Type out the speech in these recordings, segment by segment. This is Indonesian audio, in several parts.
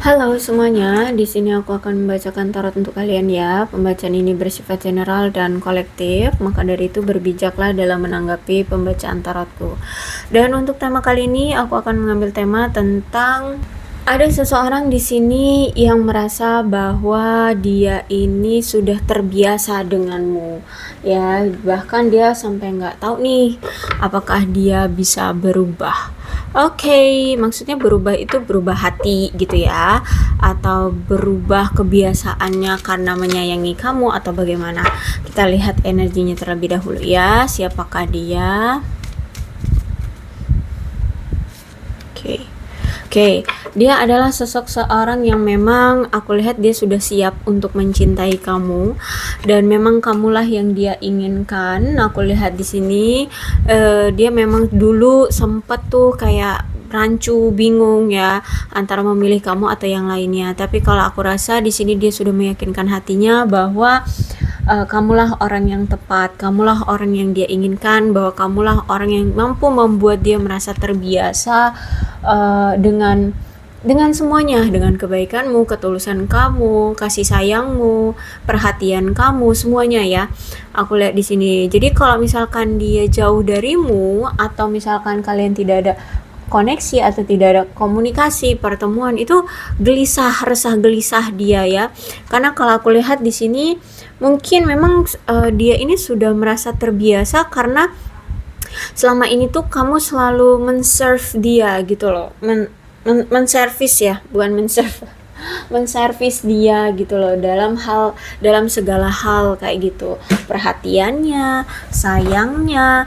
Halo semuanya, di sini aku akan membacakan tarot untuk kalian ya. Pembacaan ini bersifat general dan kolektif, maka dari itu berbijaklah dalam menanggapi pembacaan tarotku. Dan untuk tema kali ini aku akan mengambil tema tentang ada seseorang di sini yang merasa bahwa dia ini sudah terbiasa denganmu, ya. Bahkan dia sampai nggak tahu nih, apakah dia bisa berubah. Oke, maksudnya berubah itu berubah hati gitu ya, atau berubah kebiasaannya karena menyayangi kamu atau bagaimana. Kita lihat energinya terlebih dahulu ya, siapakah dia. Oke. Oke, dia adalah sosok seorang yang memang aku lihat dia sudah siap untuk mencintai kamu dan memang kamulah yang dia inginkan. Aku lihat di sini dia memang dulu sempat tuh kayak rancu, bingung ya antara memilih kamu atau yang lainnya. Tapi kalau aku rasa di sini dia sudah meyakinkan hatinya bahwa kamulah orang yang tepat, kamulah orang yang dia inginkan, bahwa kamulah orang yang mampu membuat dia merasa terbiasa dengan semuanya, dengan kebaikanmu, ketulusan kamu, kasih sayangmu, perhatian kamu, semuanya ya. Aku lihat di sini. Jadi kalau misalkan dia jauh darimu atau misalkan kalian tidak ada koneksi atau tidak ada komunikasi, pertemuan, itu gelisah, resah gelisah dia ya. Karena kalau aku lihat di sini mungkin memang dia ini sudah merasa terbiasa karena selama ini tuh kamu selalu men-serve dia gitu loh, men-service ya, bukan men-serve, menservis dia gitu loh, dalam segala hal kayak gitu, perhatiannya, sayangnya,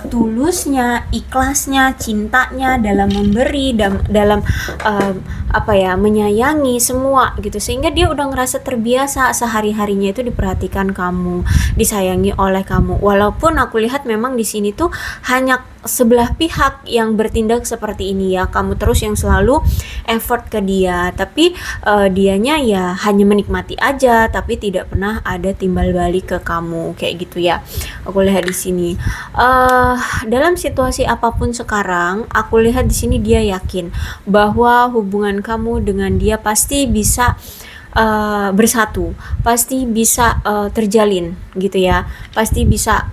tulusnya, ikhlasnya, cintanya dalam memberi, dalam apa ya, menyayangi semua gitu, sehingga dia udah ngerasa terbiasa sehari-harinya itu diperhatikan kamu, disayangi oleh kamu. Walaupun aku lihat memang di sini tuh hanya sebelah pihak yang bertindak seperti ini ya, kamu terus yang selalu effort ke dia, tapi dianya ya hanya menikmati aja, tapi tidak pernah ada timbal balik ke kamu kayak gitu ya. Aku lihat di sini dalam situasi apapun sekarang, aku lihat di sini dia yakin bahwa hubungan kamu dengan dia pasti bisa bersatu, pasti bisa terjalin gitu ya, pasti bisa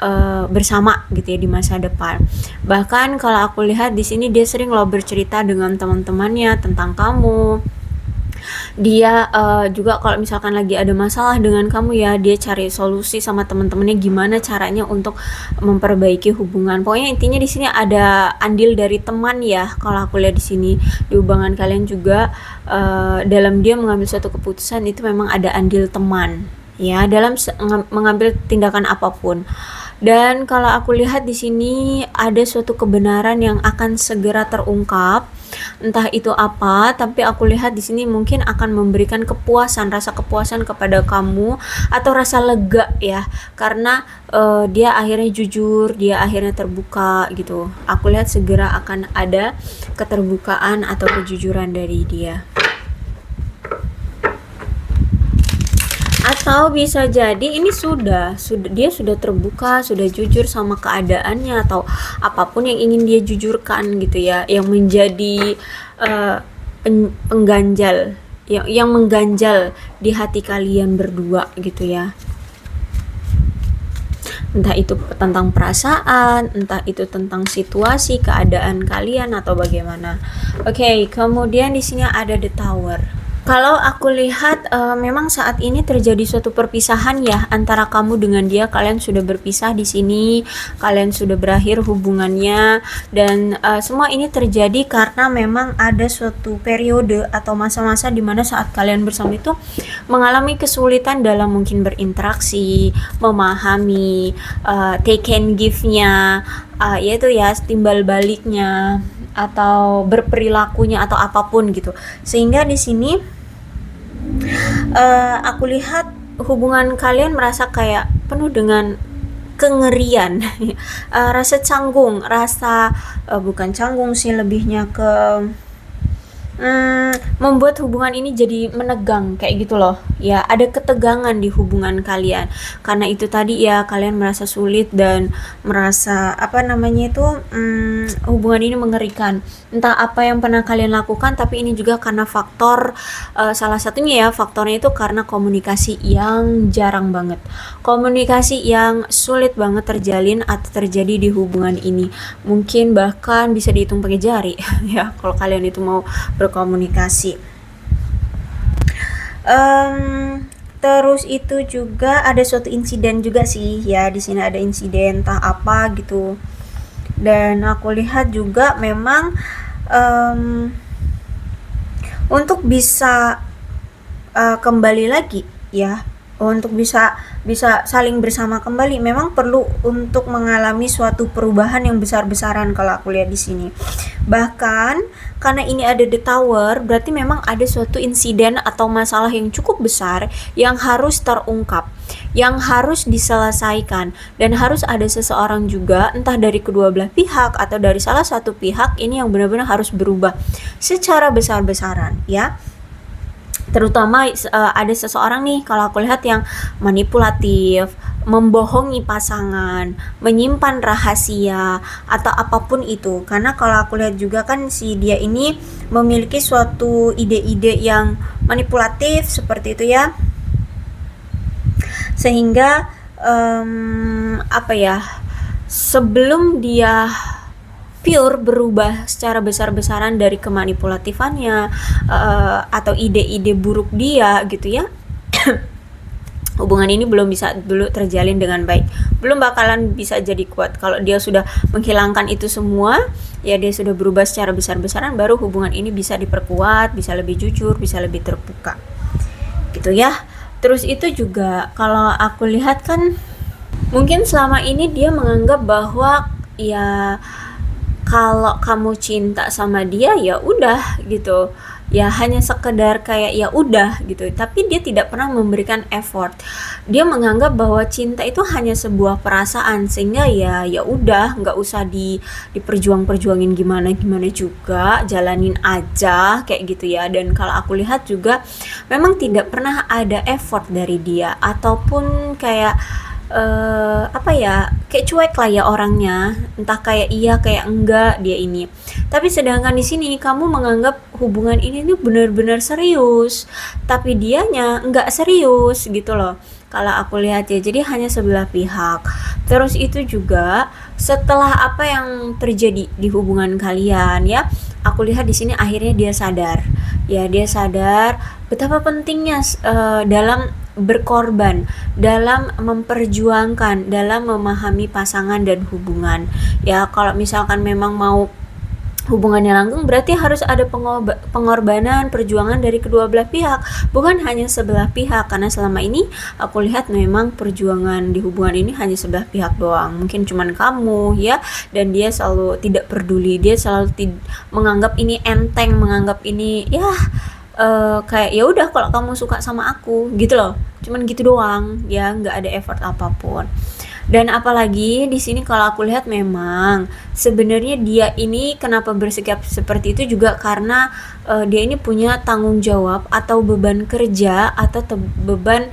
bersama gitu ya di masa depan. Bahkan kalau aku lihat di sini dia sering loh bercerita dengan teman-temannya tentang kamu. Dia juga kalau misalkan lagi ada masalah dengan kamu ya, dia cari solusi sama teman-temannya gimana caranya untuk memperbaiki hubungan. Pokoknya intinya di sini ada andil dari teman ya. Kalau aku lihat di sini di hubungan kalian juga dalam dia mengambil suatu keputusan itu memang ada andil teman ya dalam mengambil tindakan apapun. Dan kalau aku lihat di sini ada suatu kebenaran yang akan segera terungkap, entah itu apa, tapi aku lihat di sini mungkin akan memberikan kepuasan, rasa kepuasan kepada kamu atau rasa lega ya, karena dia akhirnya jujur, dia akhirnya terbuka gitu. Aku lihat segera akan ada keterbukaan atau kejujuran dari dia. Atau bisa jadi ini dia sudah terbuka, sudah jujur sama keadaannya atau apapun yang ingin dia jujurkan gitu ya, yang menjadi pengganjal, yang mengganjal di hati kalian berdua gitu ya. Entah itu tentang perasaan, entah itu tentang situasi, keadaan kalian atau bagaimana. Oke, kemudian di sini ada The Tower. Kalau aku lihat memang saat ini terjadi suatu perpisahan ya antara kamu dengan dia. Kalian sudah berpisah di sini, kalian sudah berakhir hubungannya, dan semua ini terjadi karena memang ada suatu periode atau masa-masa di mana saat kalian bersama itu mengalami kesulitan dalam mungkin berinteraksi, memahami, take and give-nya, yaitu ya timbal baliknya atau berperilakunya atau apapun gitu. Sehingga di sini aku lihat hubungan kalian merasa kayak penuh dengan kengerian, rasa canggung, rasa bukan canggung sih, lebihnya ke membuat hubungan ini jadi menegang kayak gitu loh ya, ada ketegangan di hubungan kalian karena itu tadi ya, kalian merasa sulit dan merasa apa namanya itu, hubungan ini mengerikan. Entah apa yang pernah kalian lakukan, tapi ini juga karena faktor, salah satunya ya, faktornya itu karena komunikasi yang jarang banget, komunikasi yang sulit banget terjalin atau terjadi di hubungan ini, mungkin bahkan bisa dihitung pakai jari ya kalau kalian itu mau berkomunikasi. Terus itu juga ada suatu insiden juga sih ya, di sini ada insiden entah apa gitu. Dan aku lihat juga memang untuk bisa kembali lagi ya, untuk bisa bisa saling bersama kembali memang perlu untuk mengalami suatu perubahan yang besar-besaran kalau aku lihat di sini. Bahkan karena ini ada the tower, berarti memang ada suatu insiden atau masalah yang cukup besar yang harus terungkap, yang harus diselesaikan, dan harus ada seseorang juga, entah dari kedua belah pihak atau dari salah satu pihak ini yang benar-benar harus berubah secara besar-besaran ya. Terutama ada seseorang nih kalau aku lihat yang manipulatif, membohongi pasangan, menyimpan rahasia atau apapun itu. Karena kalau aku lihat juga kan si dia ini memiliki suatu ide-ide yang manipulatif seperti itu ya. Sehingga apa ya? Sebelum dia pure berubah secara besar-besaran dari kemanipulatifannya atau ide-ide buruk dia gitu ya, hubungan ini belum bisa dulu terjalin dengan baik, belum bakalan bisa jadi kuat. Kalau dia sudah menghilangkan itu semua ya, dia sudah berubah secara besar-besaran, baru hubungan ini bisa diperkuat, bisa lebih jujur, bisa lebih terbuka gitu ya. Terus itu juga kalau aku lihat kan mungkin selama ini dia menganggap bahwa ya kalau kamu cinta sama dia ya udah gitu ya, hanya sekedar kayak ya udah gitu, tapi dia tidak pernah memberikan effort. Dia menganggap bahwa cinta itu hanya sebuah perasaan, sehingga ya udah nggak usah diperjuang-perjuangin gimana gimana juga, jalanin aja kayak gitu ya. Dan kalau aku lihat juga memang tidak pernah ada effort dari dia, ataupun kayak apa ya, kayak cuek lah ya orangnya, entah kayak iya kayak enggak dia ini. Tapi sedangkan di sini kamu menganggap hubungan ini nih benar-benar serius, tapi dianya enggak serius gitu loh. Kalau aku lihat ya, jadi hanya sebelah pihak. Terus itu juga setelah apa yang terjadi di hubungan kalian ya, aku lihat di sini akhirnya dia sadar. Ya, dia sadar betapa pentingnya dalam berkorban, dalam memperjuangkan, dalam memahami pasangan dan hubungan. Ya, kalau misalkan memang mau hubungannya langgeng, berarti harus ada pengorbanan, perjuangan dari kedua belah pihak, bukan hanya sebelah pihak. Karena selama ini aku lihat memang perjuangan di hubungan ini hanya sebelah pihak doang, mungkin cuman kamu ya, dan dia selalu tidak peduli, dia selalu menganggap ini enteng, menganggap ini ya kayak ya udah kalau kamu suka sama aku gitu loh, cuman gitu doang ya, nggak ada effort apapun. Dan apalagi di sini kalau aku lihat memang sebenarnya dia ini kenapa bersikap seperti itu juga karena dia ini punya tanggung jawab atau beban kerja atau beban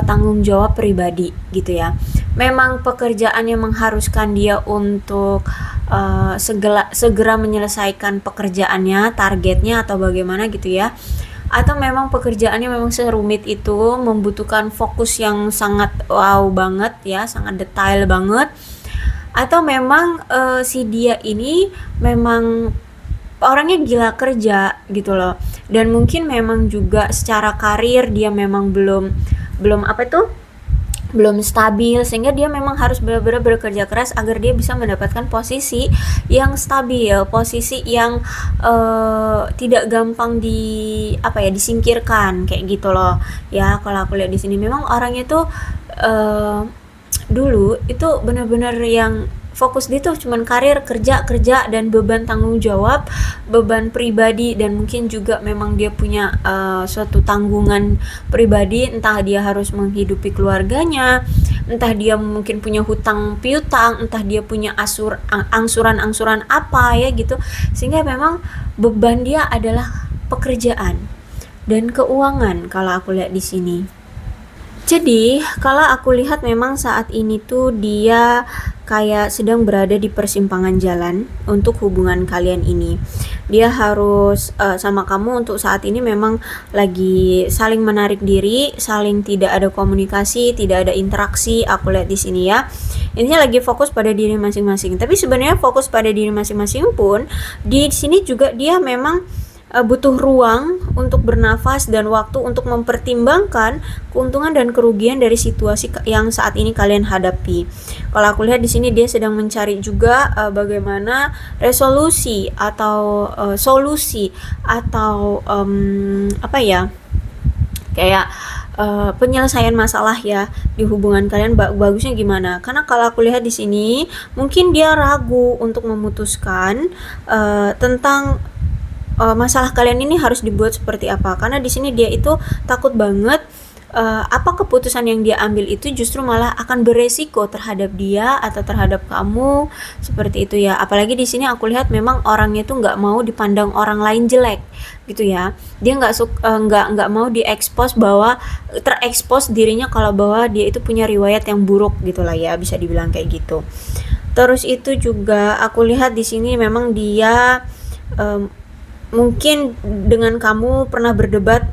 tanggung jawab pribadi gitu ya. Memang pekerjaannya mengharuskan dia untuk segera menyelesaikan pekerjaannya, targetnya atau bagaimana gitu ya. Atau memang pekerjaannya memang serumit itu, membutuhkan fokus yang sangat wow banget ya, sangat detail banget. Atau memang si dia ini memang orangnya gila kerja gitu loh, dan mungkin memang juga secara karir dia memang belum belum apa tuh belum stabil, sehingga dia memang harus benar-benar bekerja keras agar dia bisa mendapatkan posisi yang stabil, posisi yang tidak gampang disingkirkan kayak gitu loh ya. Kalau aku lihat di sini memang orangnya tuh dulu itu benar-benar yang fokus dia tuh cuman karir, kerja dan beban tanggung jawab, beban pribadi, dan mungkin juga memang dia punya suatu tanggungan pribadi, entah dia harus menghidupi keluarganya, entah dia mungkin punya hutang piutang, entah dia punya angsuran apa ya gitu, sehingga memang beban dia adalah pekerjaan dan keuangan kalau aku lihat di sini. Jadi, kalau aku lihat memang saat ini tuh dia kayak sedang berada di persimpangan jalan untuk hubungan kalian ini. Dia harus sama kamu untuk saat ini memang lagi saling menarik diri, saling tidak ada komunikasi, tidak ada interaksi. Aku lihat di sini ya. Intinya lagi fokus pada diri masing-masing. Tapi sebenarnya fokus pada diri masing-masing pun di sini juga dia memang butuh ruang untuk bernafas dan waktu untuk mempertimbangkan keuntungan dan kerugian dari situasi yang saat ini kalian hadapi. Kalau aku lihat di sini dia sedang mencari juga bagaimana resolusi atau solusi atau kayak penyelesaian masalah ya di hubungan kalian bagusnya gimana. Karena kalau aku lihat di sini mungkin dia ragu untuk memutuskan tentang masalah kalian ini harus dibuat seperti apa, karena di sini dia itu takut banget apa keputusan yang dia ambil itu justru malah akan beresiko terhadap dia atau terhadap kamu, seperti itu ya. Apalagi di sini aku lihat memang orangnya itu nggak mau dipandang orang lain jelek gitu ya. Dia nggak mau terekspos dirinya kalau bahwa dia itu punya riwayat yang buruk gitulah ya, bisa dibilang kayak gitu. Terus itu juga aku lihat di sini memang dia mungkin dengan kamu pernah berdebat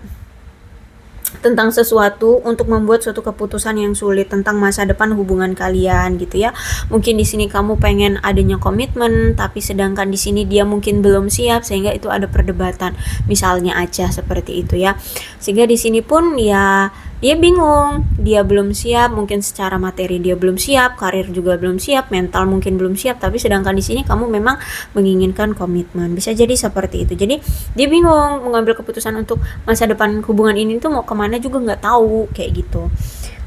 tentang sesuatu untuk membuat suatu keputusan yang sulit tentang masa depan hubungan kalian gitu ya. Mungkin di sini kamu pengen adanya komitmen, tapi sedangkan di sini dia mungkin belum siap, sehingga itu ada perdebatan. Misalnya aja seperti itu ya. Sehingga di sini pun ya dia bingung, dia belum siap, mungkin secara materi dia belum siap, karir juga belum siap, mental mungkin belum siap, tapi sedangkan di sini kamu memang menginginkan komitmen. Bisa jadi seperti itu. Jadi dia bingung mengambil keputusan untuk masa depan hubungan ini tuh mau kemana juga nggak tahu kayak gitu.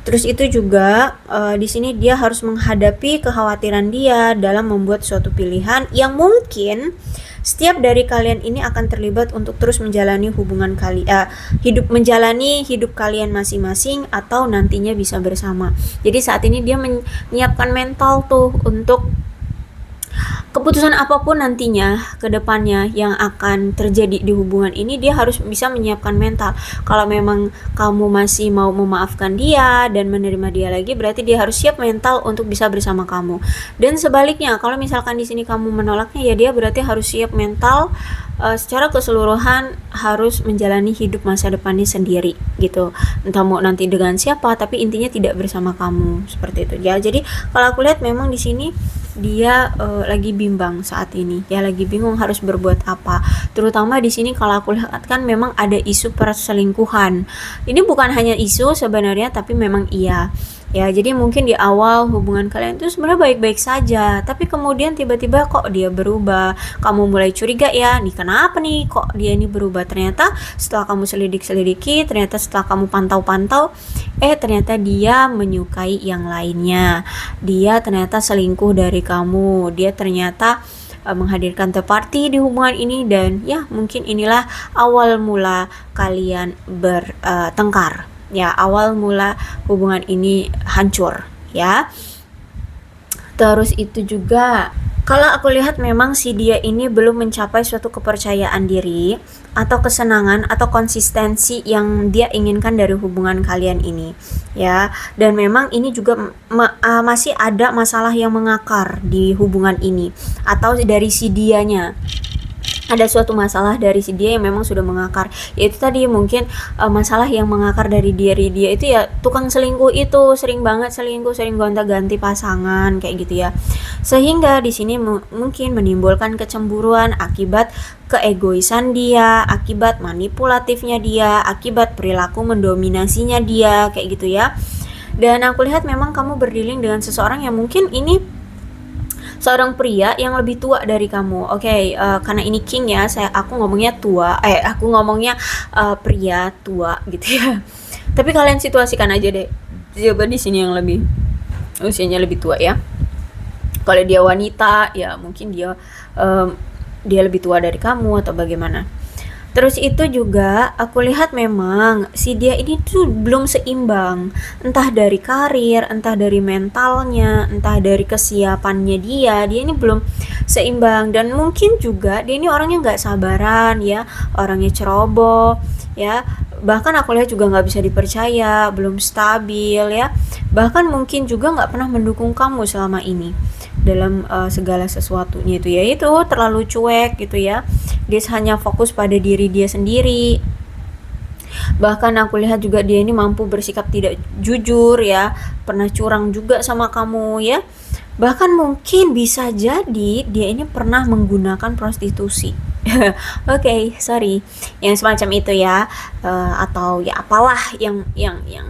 Terus itu juga di sini dia harus menghadapi kekhawatiran dia dalam membuat suatu pilihan yang mungkin setiap dari kalian ini akan terlibat untuk terus menjalani menjalani hidup kalian masing-masing atau nantinya bisa bersama. Jadi saat ini dia menyiapkan mental tuh untuk keputusan apapun nantinya ke depannya yang akan terjadi di hubungan ini, dia harus bisa menyiapkan mental. Kalau memang kamu masih mau memaafkan dia dan menerima dia lagi, berarti dia harus siap mental untuk bisa bersama kamu. Dan sebaliknya, kalau misalkan di sini kamu menolaknya, ya dia berarti harus siap mental secara keseluruhan harus menjalani hidup masa depannya sendiri gitu. Entah mau nanti dengan siapa, tapi intinya tidak bersama kamu, seperti itu ya. Jadi kalau aku lihat memang di sini dia lagi bimbang saat ini. Dia lagi bingung harus berbuat apa. Terutama di sini kalau aku lihat kan memang ada isu perselingkuhan. Ini bukan hanya isu sebenarnya, tapi memang iya. Ya, jadi mungkin di awal hubungan kalian itu sebenarnya baik-baik saja, tapi kemudian tiba-tiba kok dia berubah. Kamu mulai curiga ya, nih kenapa nih kok dia ini berubah. Ternyata setelah kamu selidiki, ternyata setelah kamu pantau-pantau, ternyata dia menyukai yang lainnya. Dia ternyata selingkuh dari kamu. Dia ternyata menghadirkan third party di hubungan ini, dan ya mungkin inilah awal mula kalian bertengkar. Ya, awal mula hubungan ini hancur ya. Terus itu juga kalau aku lihat memang si dia ini belum mencapai suatu kepercayaan diri atau kesenangan atau konsistensi yang dia inginkan dari hubungan kalian ini ya. Dan memang ini juga masih ada masalah yang mengakar di hubungan ini, atau dari si dianya ada suatu masalah dari si dia yang memang sudah mengakar. Yaitu tadi mungkin masalah yang mengakar dari diri dia itu ya tukang selingkuh itu, sering banget selingkuh, sering gonta-ganti pasangan kayak gitu ya. Sehingga di sini mungkin menimbulkan kecemburuan akibat keegoisan dia, akibat manipulatifnya dia, akibat perilaku mendominasinya dia kayak gitu ya. Dan aku lihat memang kamu berdealing dengan seseorang yang mungkin ini seorang pria yang lebih tua dari kamu. Oke, karena ini king ya, aku ngomongnya pria tua gitu ya. Tapi kalian situasikan aja deh, coba di sini yang lebih usianya lebih tua ya. Kalau dia wanita, ya mungkin dia lebih tua dari kamu atau bagaimana. Terus itu juga aku lihat memang si dia ini tuh belum seimbang, entah dari karir, entah dari mentalnya, entah dari kesiapannya dia ini belum seimbang. Dan mungkin juga dia ini orangnya nggak sabaran ya, orangnya ceroboh ya, bahkan aku lihat juga nggak bisa dipercaya, belum stabil ya, bahkan mungkin juga nggak pernah mendukung kamu selama ini dalam segala sesuatunya itu, ya itu terlalu cuek gitu ya, dia hanya fokus pada diri dia sendiri. Bahkan aku lihat juga dia ini mampu bersikap tidak jujur ya, pernah curang juga sama kamu ya, bahkan mungkin bisa jadi dia ini pernah menggunakan prostitusi. Oke, sorry, yang semacam itu ya. Atau ya apalah yang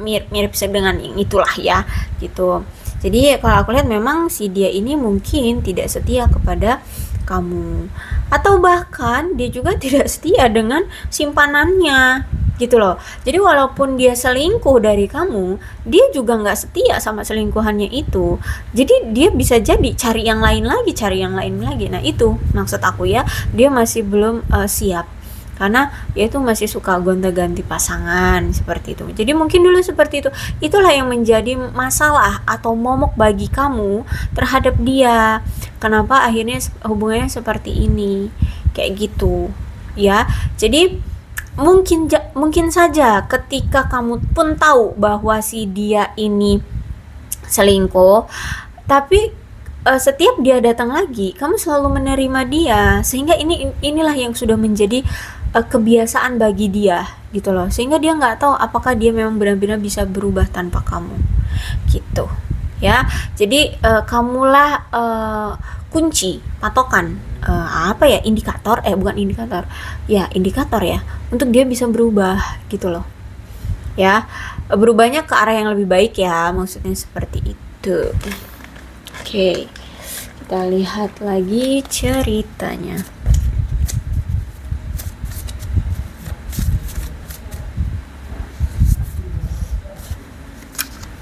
mirip-mirip dengan yang itulah ya, gitu. Jadi kalau aku lihat memang si dia ini mungkin tidak setia kepada kamu, atau bahkan dia juga tidak setia dengan simpanannya gitu loh. Jadi walaupun dia selingkuh dari kamu, dia juga nggak setia sama selingkuhannya itu. Jadi dia bisa jadi cari yang lain lagi, cari yang lain lagi. Nah itu maksud aku ya, dia masih belum siap, karena dia itu masih suka gonta-ganti pasangan seperti itu. Jadi mungkin dulu seperti itu. Itulah yang menjadi masalah atau momok bagi kamu terhadap dia. Kenapa akhirnya hubungannya seperti ini, kayak gitu ya. Jadi mungkin saja ketika kamu pun tahu bahwa si dia ini selingkuh, tapi setiap dia datang lagi kamu selalu menerima dia, sehingga inilah yang sudah menjadi kebiasaan bagi dia gitu loh, sehingga dia nggak tahu apakah dia memang benar-benar bisa berubah tanpa kamu gitu ya. Jadi kamulah kunci patokan, apa ya, indikator, bukan indikator ya, indikator ya, untuk dia bisa berubah gitu loh ya, berubahnya ke arah yang lebih baik ya, maksudnya seperti itu. Oke, kita lihat lagi ceritanya.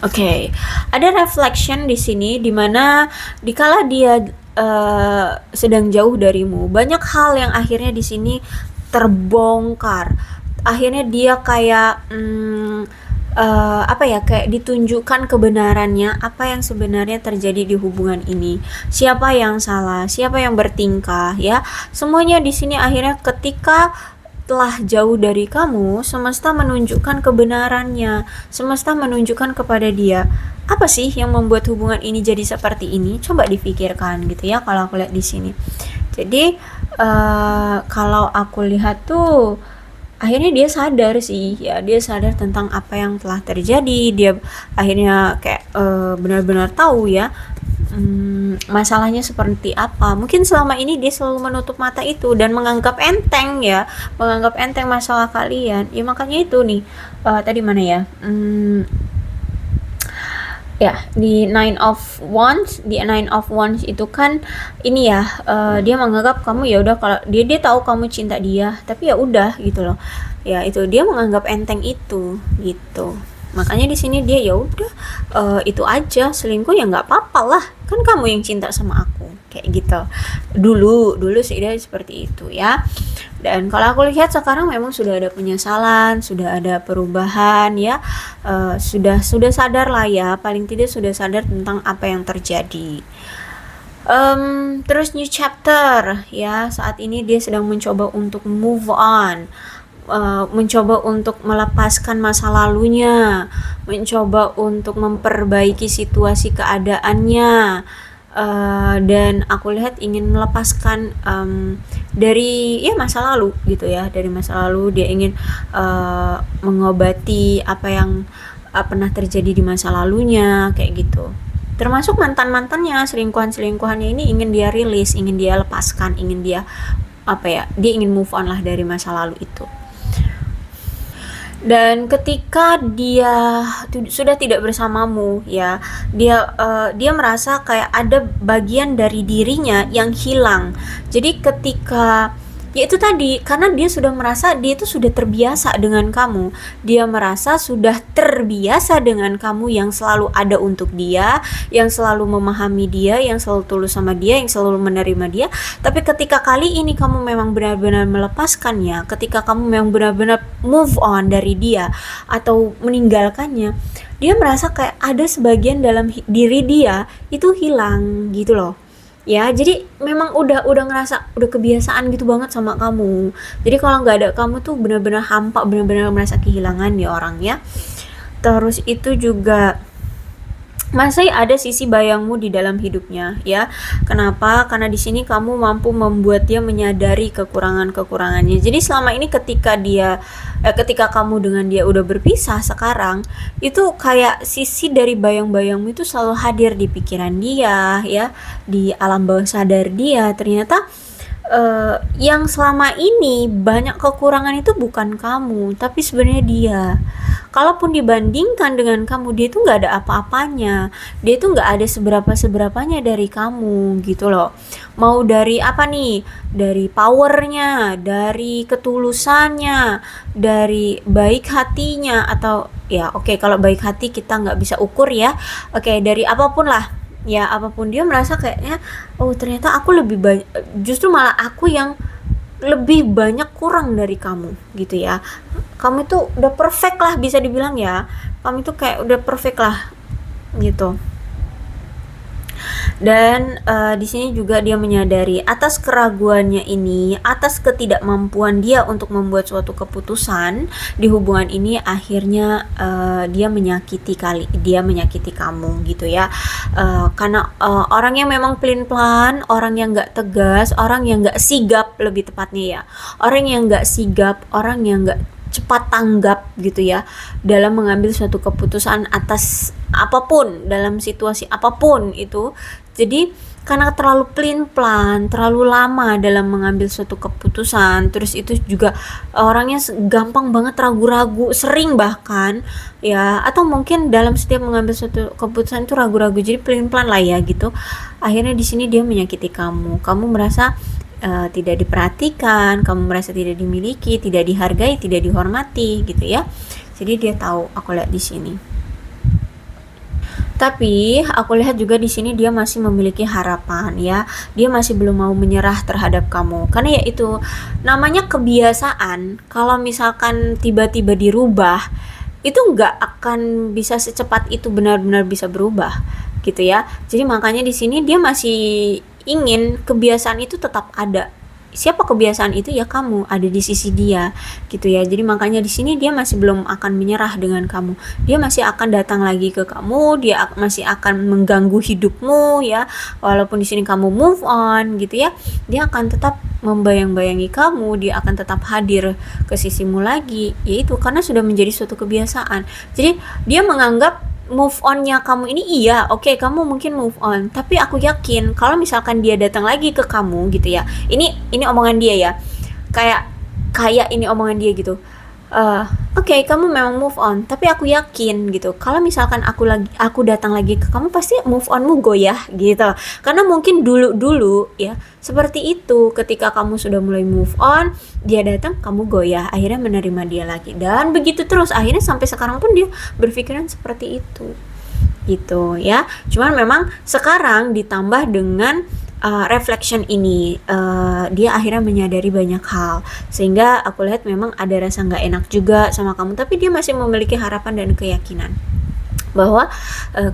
Oke, ada reflection di sini, dimana dikala dia sedang jauh darimu, banyak hal yang akhirnya di sini terbongkar. Akhirnya dia kayak apa ya, kayak ditunjukkan kebenarannya, apa yang sebenarnya terjadi di hubungan ini, siapa yang salah, siapa yang bertingkah ya. Semuanya di sini akhirnya ketika telah jauh dari kamu, semesta menunjukkan kebenarannya, semesta menunjukkan kepada dia, apa sih yang membuat hubungan ini jadi seperti ini? Coba dipikirkan gitu ya, kalau aku lihat di sini. Jadi kalau aku lihat tuh akhirnya dia sadar sih ya, dia sadar tentang apa yang telah terjadi. Dia akhirnya kayak benar-benar tahu ya, masalahnya seperti apa. Mungkin selama ini dia selalu menutup mata itu dan menganggap enteng ya, menganggap enteng masalah kalian ya. Makanya itu nih, tadi mana ya, ya di Nine of Wands itu kan ini ya, dia menganggap kamu ya udah, kalau dia tahu kamu cinta dia, tapi ya udah gitu loh ya, itu dia menganggap enteng itu gitu. Makanya di sini dia ya udah, itu aja, selingkuh ya nggak apa-apa lah, kan kamu yang cinta sama aku, kayak gitu. Dulu sih dia seperti itu ya. Dan kalau aku lihat sekarang memang sudah ada penyesalan, sudah ada perubahan ya, sudah sadar lah ya, paling tidak sudah sadar tentang apa yang terjadi. Terus new chapter ya, saat ini dia sedang mencoba untuk move on, mencoba untuk melepaskan masa lalunya, mencoba untuk memperbaiki situasi keadaannya, dan aku lihat ingin melepaskan dari ya masa lalu gitu ya, dari masa lalu dia ingin mengobati apa yang pernah terjadi di masa lalunya, kayak gitu. Termasuk mantan-mantannya, selingkuhan-selingkuhannya ini ingin dia rilis, ingin dia lepaskan, ingin dia apa ya, dia ingin move on lah dari masa lalu itu. Dan ketika dia sudah tidak bersamamu ya, dia merasa kayak ada bagian dari dirinya yang hilang. Jadi ketika Ya itu tadi, karena dia sudah merasa dia itu sudah terbiasa dengan kamu. Dia merasa sudah terbiasa dengan kamu yang selalu ada untuk dia, yang selalu memahami dia, yang selalu tulus sama dia, yang selalu menerima dia. Tapi ketika kali ini kamu memang benar-benar melepaskannya, ketika kamu memang benar-benar move on dari dia atau meninggalkannya, dia merasa kayak ada sebagian dalam diri dia itu hilang gitu loh. Ya, jadi memang udah ngerasa udah kebiasaan gitu banget sama kamu. Jadi kalau nggak ada kamu tuh benar-benar hampa, benar-benar merasa kehilangan ya orangnya. Terus itu juga masih ada sisi bayangmu di dalam hidupnya ya. Kenapa? Karena di sini kamu mampu membuat dia menyadari kekurangan-kekurangannya. Jadi selama ini ketika kamu dengan dia udah berpisah sekarang, itu kayak sisi dari bayang-bayangmu itu selalu hadir di pikiran dia ya, di alam bawah sadar dia. Ternyata yang selama ini banyak kekurangan itu bukan kamu, tapi sebenarnya dia. Kalaupun dibandingkan dengan kamu, dia itu nggak ada apa-apanya. Dia itu nggak ada seberapa-seberapanya dari kamu gitu loh. Mau dari apa nih? Dari powernya, dari ketulusannya, dari baik hatinya, atau ya oke, kalau baik hati kita nggak bisa ukur ya. Oke, dari apapun lah. Ya apapun, dia merasa kayaknya, oh ternyata aku lebih banyak, justru malah aku yang lebih banyak kurang dari kamu gitu ya. Kamu itu udah perfect lah, bisa dibilang ya, kamu itu kayak udah perfect lah gitu. Dan di sini juga dia menyadari atas keraguannya ini, atas ketidakmampuan dia untuk membuat suatu keputusan di hubungan ini, akhirnya dia menyakiti kamu gitu ya. Karena orang yang memang pelin-pelan, orang yang nggak tegas, orang yang nggak sigap lebih tepatnya ya, orang yang nggak sigap, orang yang nggak cepat tanggap gitu ya dalam mengambil suatu keputusan atas apapun, dalam situasi apapun itu. Jadi karena terlalu pelin-pelan, terlalu lama dalam mengambil suatu keputusan, terus itu juga orangnya gampang banget ragu-ragu, sering bahkan ya, atau mungkin dalam setiap mengambil suatu keputusan itu ragu-ragu, jadi pelin-pelan lah ya gitu. Akhirnya di sini dia menyakiti kamu merasa tidak diperhatikan, kamu merasa tidak dimiliki, tidak dihargai, tidak dihormati gitu ya. Jadi dia tahu, aku lihat di sini. Tapi aku lihat juga di sini dia masih memiliki harapan ya. Dia masih belum mau menyerah terhadap kamu. Karena ya itu namanya kebiasaan. Kalau misalkan tiba-tiba dirubah, itu nggak akan bisa secepat itu benar-benar bisa berubah gitu ya. Jadi makanya di sini dia masih ingin kebiasaan itu tetap ada. Siapa kebiasaan itu? Ya kamu ada di sisi dia gitu ya. Jadi makanya di sini dia masih belum akan menyerah dengan kamu. Dia masih akan datang lagi ke kamu, dia masih akan mengganggu hidupmu ya. Walaupun di sini kamu move on gitu ya, dia akan tetap membayang-bayangi kamu, dia akan tetap hadir ke sisimu lagi, yaitu karena sudah menjadi suatu kebiasaan. Jadi dia menganggap move onnya kamu ini, iya oke, kamu mungkin move on, tapi aku yakin kalau misalkan dia datang lagi ke kamu gitu ya, ini omongan dia ya, kayak ini omongan dia gitu. Oke, kamu memang move on, tapi aku yakin gitu kalau misalkan aku datang lagi ke kamu, pasti move onmu goyah gitu. Karena mungkin dulu ya seperti itu, ketika kamu sudah mulai move on, dia datang, kamu goyah, akhirnya menerima dia lagi, dan begitu terus, akhirnya sampai sekarang pun dia berpikiran seperti itu gitu ya. Cuman memang sekarang ditambah dengan reflection ini, dia akhirnya menyadari banyak hal, sehingga aku lihat memang ada rasa nggak enak juga sama kamu, tapi dia masih memiliki harapan dan keyakinan bahwa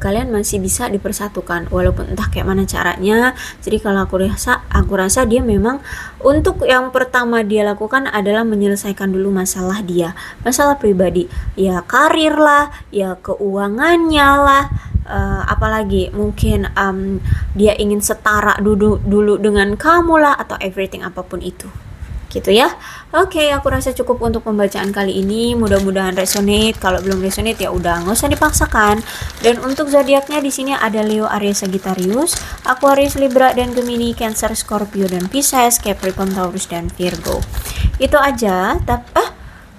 kalian masih bisa dipersatukan walaupun entah kayak mana caranya. Jadi kalau aku rasa dia memang untuk yang pertama dia lakukan adalah menyelesaikan dulu masalah dia, masalah pribadi ya, karir lah ya, keuangannya lah, apalagi mungkin dia ingin setara dulu dengan kamu lah, atau everything apapun itu gitu ya. Oke, aku rasa cukup untuk pembacaan kali ini. Mudah-mudahan resonate. Kalau belum resonate ya udah, nggak usah dipaksakan. Dan untuk zodiaknya di sini ada Leo, Aries, Sagittarius, Aquarius, Libra, dan Gemini, Cancer, Scorpio, dan Pisces, Capricorn, Taurus, dan Virgo. Itu aja.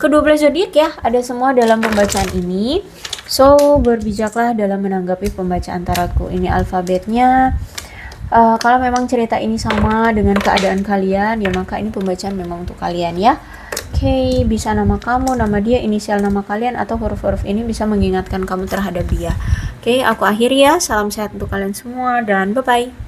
Ke-12 zodiak ya, ada semua dalam pembacaan ini. So, berbijaklah dalam menanggapi pembacaan tarotku. Ini alfabetnya. Kalau memang cerita ini sama dengan keadaan kalian, ya maka ini pembacaan memang untuk kalian ya. Oke, bisa nama kamu, nama dia, inisial nama kalian, atau huruf-huruf ini bisa mengingatkan kamu terhadap dia. Oke, aku akhiri ya. Salam sehat untuk kalian semua dan bye-bye.